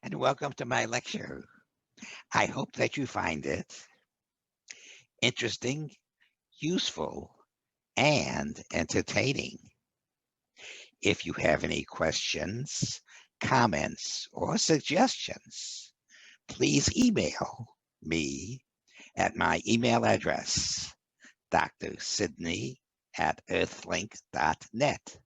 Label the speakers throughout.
Speaker 1: and welcome to my lecture. I hope that you find it interesting, useful, and entertaining. If you have any questions, comments, or suggestions, please email me at my email address, drsydney@earthlink.net.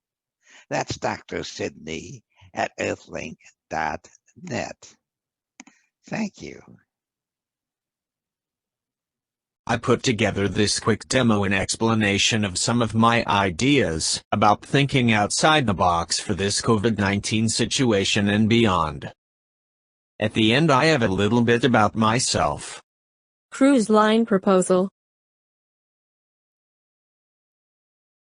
Speaker 1: That's drsydney@earthlink.net. Thank you.
Speaker 2: I put together this quick demo and explanation of some of my ideas about thinking outside the box for this COVID-19 situation and beyond. At the end I have a little bit about myself.
Speaker 3: Cruise line proposal.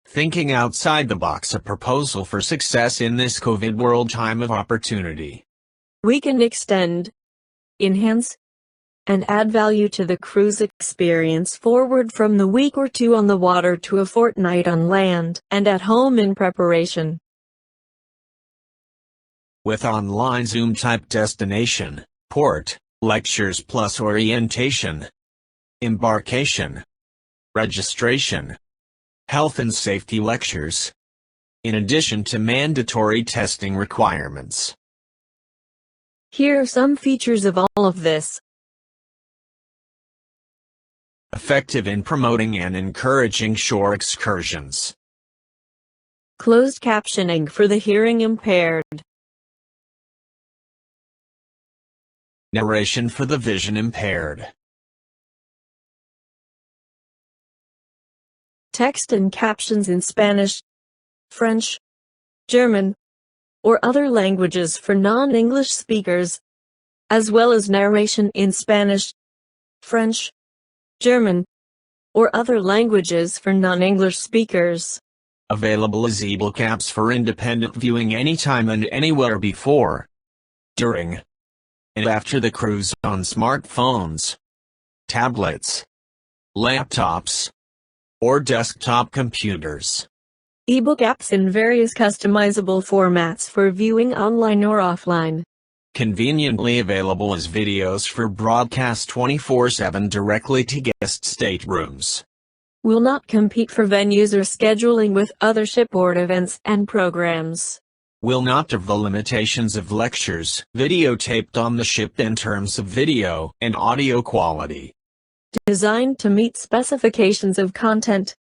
Speaker 2: Thinking outside the box, a proposal for success in this COVID world time of opportunity.
Speaker 3: We can extend, enhance, and add value to the cruise experience forward from the week or two on the water to a fortnight on land and at home in preparation.
Speaker 2: With online Zoom-type destination, port, lectures plus orientation, embarkation, registration, health and safety lectures, in addition to mandatory testing requirements.
Speaker 3: Here are some features of all of this.
Speaker 2: Effective in promoting and encouraging shore excursions.
Speaker 3: Closed captioning for the hearing impaired.
Speaker 2: Narration for the vision impaired.
Speaker 3: Text and captions in Spanish, French, German, or other languages for non-English speakers, as well as narration in Spanish, French, German, or other languages for non-English speakers.
Speaker 2: Available as ebook apps for independent viewing anytime and anywhere before, during, and after the cruise on smartphones, tablets, laptops, or desktop computers.
Speaker 3: Ebook apps in various customizable formats for viewing online or offline.
Speaker 2: Conveniently available as videos for broadcast 24/7 directly to guest staterooms.
Speaker 3: Will not compete for venues or scheduling with other shipboard events and programs.
Speaker 2: Will not have the limitations of lectures videotaped on the ship in terms of video and audio quality.
Speaker 3: Designed to meet specifications of content,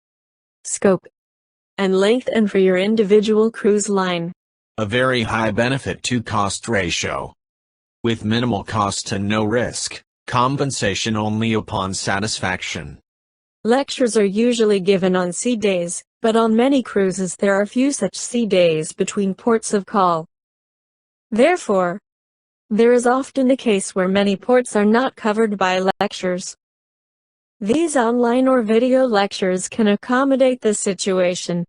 Speaker 3: scope, and length and for your individual cruise line.
Speaker 2: A very high benefit to cost ratio. With minimal cost and no risk, compensation only upon satisfaction.
Speaker 3: Lectures are usually given on sea days, but on many cruises there are few such sea days between ports of call. Therefore, there is often a case where many ports are not covered by lectures. These online or video lectures can accommodate this situation,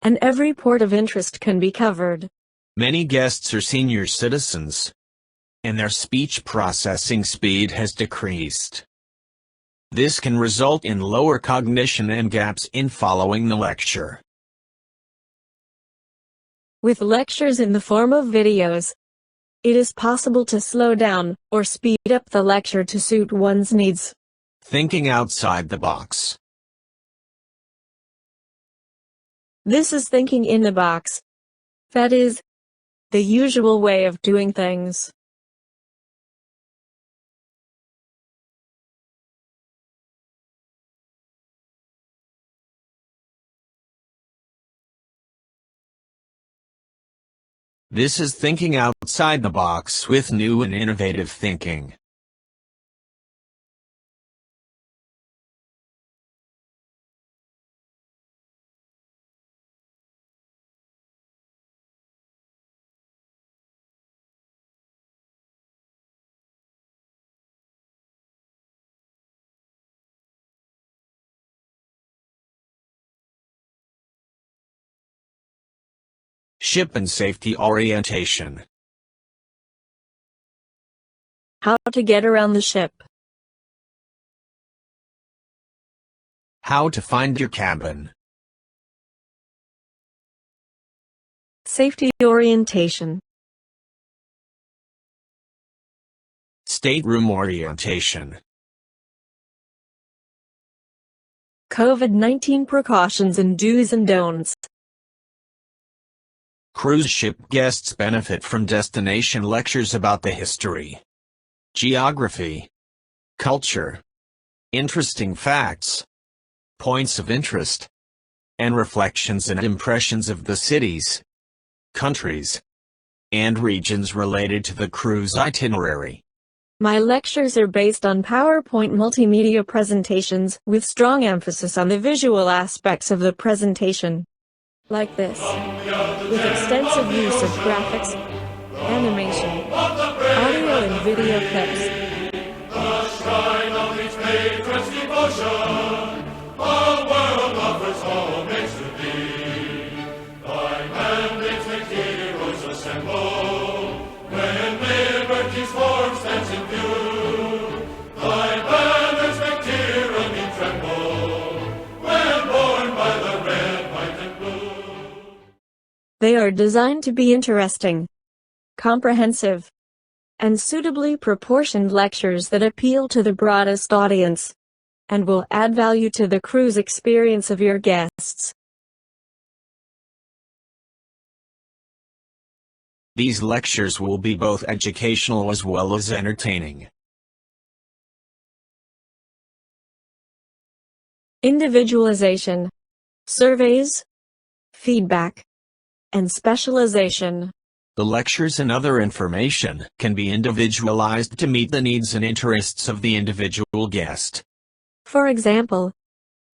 Speaker 3: and every port of interest can be covered.
Speaker 2: Many guests are senior citizens, and their speech processing speed has decreased. This can result in lower cognition and gaps in following the lecture.
Speaker 3: With lectures in the form of videos, it is possible to slow down or speed up the lecture to suit one's needs.
Speaker 2: Thinking outside the box.
Speaker 3: This is thinking in the box. That is, the usual way of doing things.
Speaker 2: This is thinking outside the box with new and innovative thinking. Ship and safety orientation.
Speaker 3: How to get around the ship.
Speaker 2: How to find your cabin.
Speaker 3: Safety orientation.
Speaker 2: Stateroom orientation.
Speaker 3: COVID-19 precautions and do's and don'ts.
Speaker 2: Cruise ship guests benefit from destination lectures about the history, geography, culture, interesting facts, points of interest, and reflections and impressions of the cities, countries, and regions related to the cruise itinerary.
Speaker 3: My lectures are based on PowerPoint multimedia presentations with strong emphasis on the visual aspects of the presentation. Like this, with extensive use of graphics, animation, audio and video clips.
Speaker 4: The shrine of each matron's devotion, the world offers homage to thee. Thy mandates make heroes assemble, when liberty's form stands in view. Thy banners make tyranny tremble, when borne by the red, white, and blue.
Speaker 3: They are designed to be interesting, comprehensive, and suitably proportioned lectures that appeal to the broadest audience, and will add value to the cruise experience of your guests.
Speaker 2: These lectures will be both educational as well as entertaining.
Speaker 3: Individualization, surveys, feedback, and specialization.
Speaker 2: The lectures and other information can be individualized to meet the needs and interests of the individual guest.
Speaker 3: For example,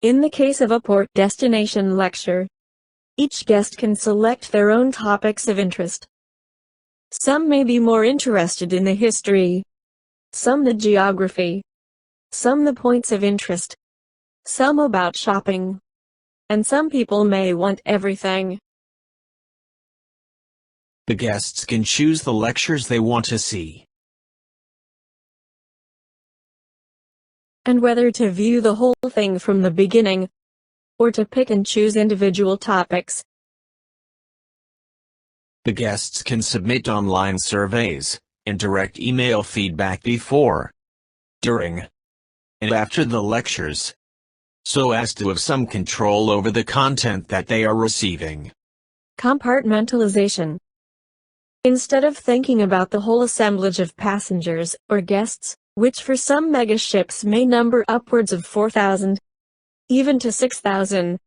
Speaker 3: in the case of a port destination lecture, each guest can select their own topics of interest. Some may be more interested in the history, some the geography, some the points of interest, some about shopping, and some people may want everything.
Speaker 2: The guests can choose the lectures they want to see,
Speaker 3: and whether to view the whole thing from the beginning, or to pick and choose individual topics.
Speaker 2: The guests can submit online surveys and direct email feedback before, during, and after the lectures, so as to have some control over the content that they are receiving.
Speaker 3: Compartmentalization. Instead of thinking about the whole assemblage of passengers or guests, which for some megaships may number upwards of 4,000, even to 6,000,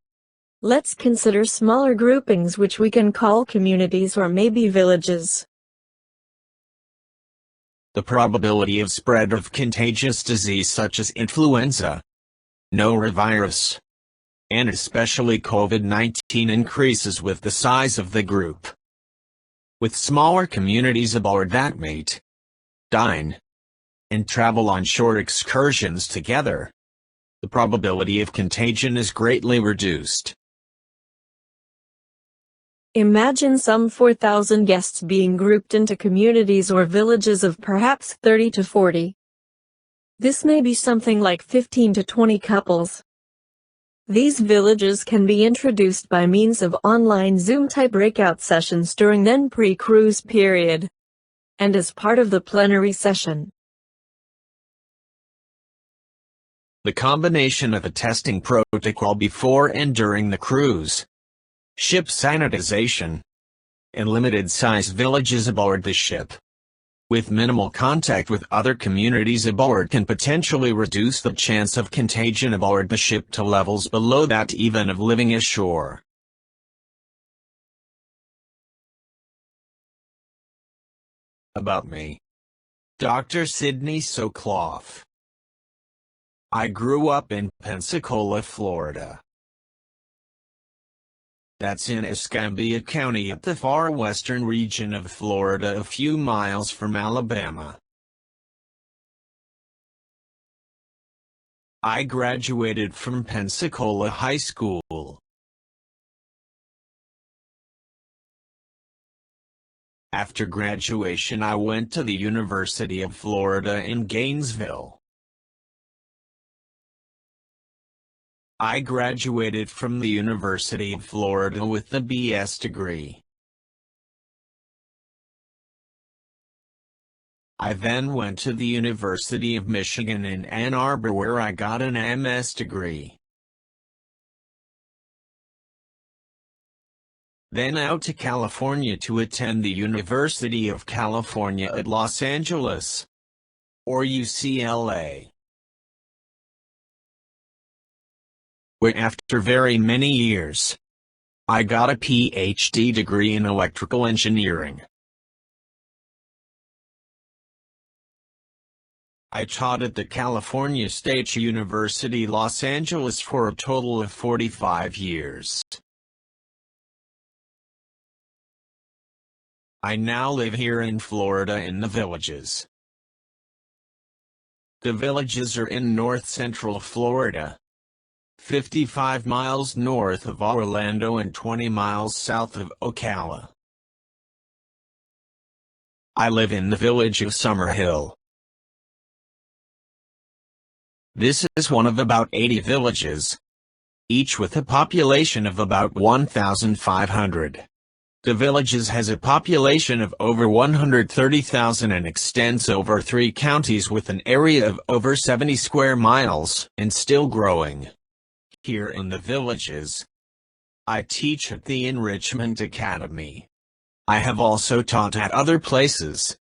Speaker 3: let's consider smaller groupings which we can call communities or maybe villages.
Speaker 2: The probability of spread of contagious disease such as influenza, norovirus, and especially COVID-19 increases with the size of the group. With smaller communities aboard that meet, dine, and travel on short excursions together, the probability of contagion is greatly reduced.
Speaker 3: Imagine some 4,000 guests being grouped into communities or villages of perhaps 30 to 40. This may be something like 15 to 20 couples. These villages can be introduced by means of online Zoom-type breakout sessions during the pre-cruise period, and as part of the plenary session.
Speaker 2: The combination of a testing protocol before and during the cruise, ship sanitization, and limited-size villages aboard the ship, with minimal contact with other communities aboard, can potentially reduce the chance of contagion aboard the ship to levels below that even of living ashore. About me. Dr. Sidney Soclof. I grew up in Pensacola, Florida. That's in Escambia County at the far western region of Florida, a few miles from Alabama. I graduated from Pensacola High School. After graduation, I went to the University of Florida in Gainesville. I graduated from the University of Florida with the BS. degree. I then went to the University of Michigan in Ann Arbor where I got an MS degree. Then out to California to attend the University of California at Los Angeles, or UCLA, where after very many years, I got a PhD degree in electrical engineering. I taught at the California State University, Los Angeles for a total of 45 years. I now live here in Florida in the Villages. The Villages are in north-central Florida, 55 miles north of Orlando and 20 miles south of Ocala. I live in the village of Summerhill. This is one of about 80 villages, each with a population of about 1,500. The Villages has a population of over 130,000 and extends over 3 counties with an area of over 70 square miles, and still growing. Here in the Villages, I teach at the Enrichment Academy. I have also taught at other places,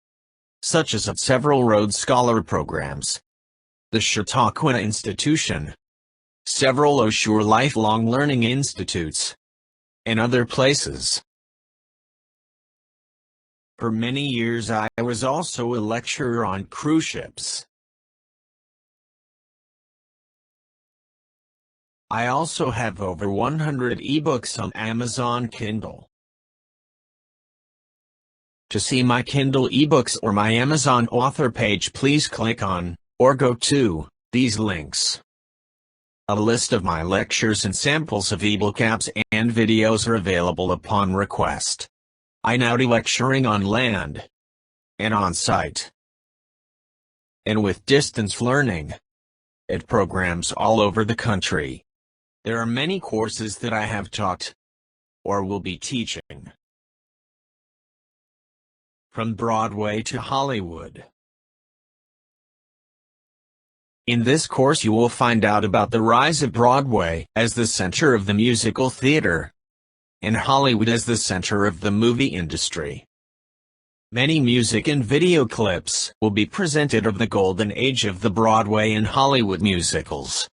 Speaker 2: such as at several Rhodes Scholar programs, the Chautauqua Institution, several Osher Lifelong Learning Institutes, and other places. For many years I was also a lecturer on cruise ships. I also have over 100 ebooks on Amazon Kindle. To see my Kindle ebooks or my Amazon author page, please click on, or go to, these links. A list of my lectures and samples of ebook apps and videos are available upon request. I now do lecturing on land, and on site, and with distance learning, at programs all over the country. There are many courses that I have taught, or will be teaching. From Broadway to Hollywood. In this course you will find out about the rise of Broadway as the center of the musical theater, and Hollywood as the center of the movie industry. Many music and video clips will be presented of the golden age of the Broadway and Hollywood musicals.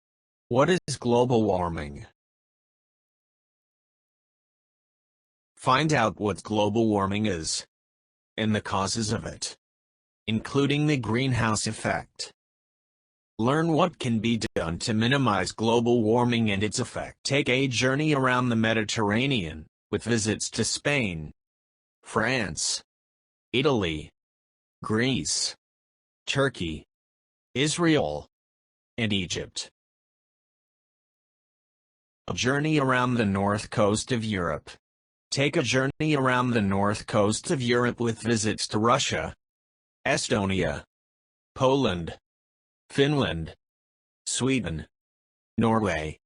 Speaker 2: What is global warming? Find out what global warming is, and the causes of it, including the greenhouse effect. Learn what can be done to minimize global warming and its effect. Take a journey around the Mediterranean, with visits to Spain, France, Italy, Greece, Turkey, Israel, and Egypt. A journey around the north coast of Europe. Take a journey around the north coast of Europe with visits to Russia, Estonia, Poland, Finland, Sweden, Norway,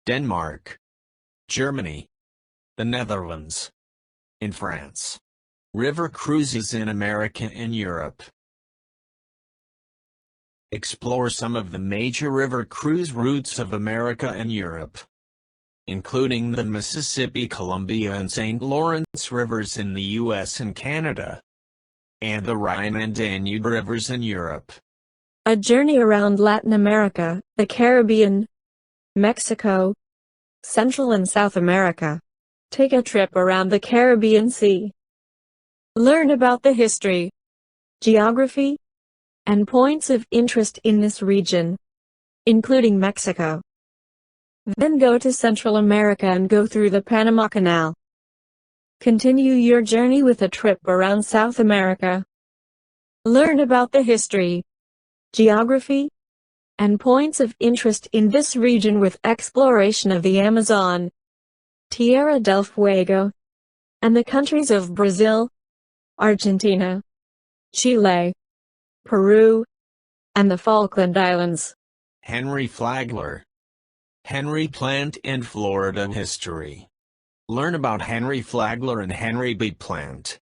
Speaker 2: Denmark, Germany, the Netherlands, and France. River cruises in America and Europe. Explore some of the major river cruise routes of America and Europe, including the Mississippi, Columbia, and St. Lawrence rivers in the U.S. and Canada, and the Rhine and Danube rivers in Europe.
Speaker 3: A journey around Latin America, the Caribbean, Mexico, Central and South America. Take a trip around the Caribbean Sea. Learn about the history, geography, and points of interest in this region, including Mexico. Then go to Central America and go through the Panama Canal. Continue your journey with a trip around South America. Learn about the history, geography, and points of interest in this region with exploration of the Amazon, Tierra del Fuego, and the countries of Brazil, Argentina, Chile, Peru, and the Falkland Islands.
Speaker 2: Henry Flagler. Henry Plant and Florida history. Learn about Henry Flagler and Henry B. Plant.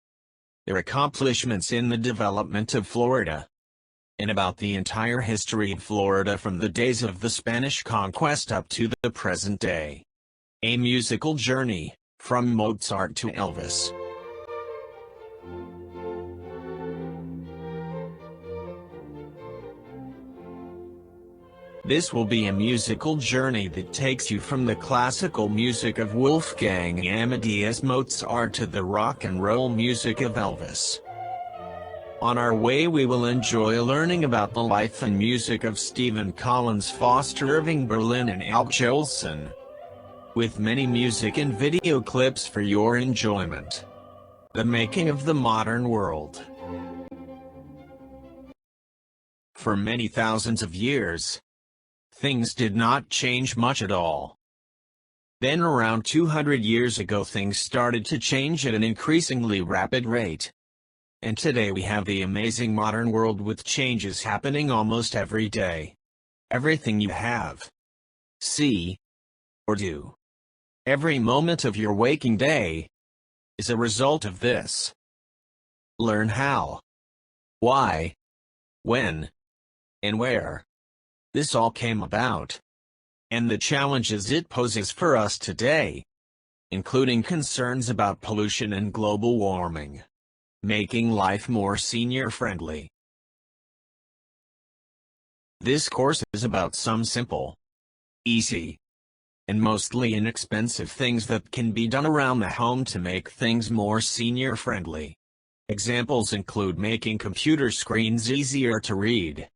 Speaker 2: their accomplishments in the development of Florida, and about the entire history of Florida from the days of the Spanish conquest up to the present day. A musical journey, from Mozart to Elvis. This will be a musical journey that takes you from the classical music of Wolfgang Amadeus Mozart to the rock and roll music of Elvis. On our way we will enjoy learning about the life and music of Stephen Collins, Foster Irving Berlin and Al Jolson, with many music and video clips for your enjoyment. The making of the modern world. For many thousands of years, things did not change much at all. Then around 200 years ago things started to change at an increasingly rapid rate. And today we have the amazing modern world with changes happening almost every day. Everything you have, see, or do, every moment of your waking day, is a result of this. Learn how, why, when, and where this all came about, and the challenges it poses for us today, including concerns about pollution and global warming, making life more senior-friendly. This course is about some simple, easy, and mostly inexpensive things that can be done around the home to make things more senior-friendly. Examples include making computer screens easier to read,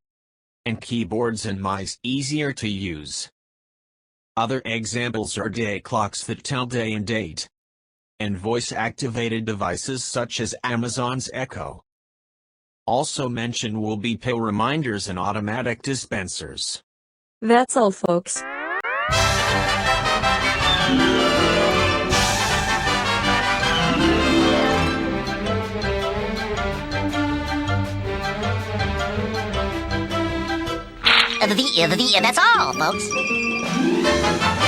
Speaker 2: and keyboards and mice easier to use. Other examples are day clocks that tell day and date, and voice-activated devices such as Amazon's Echo. Also mentioned will be pill reminders and automatic dispensers.
Speaker 3: That's all, folks.
Speaker 5: That's all, folks.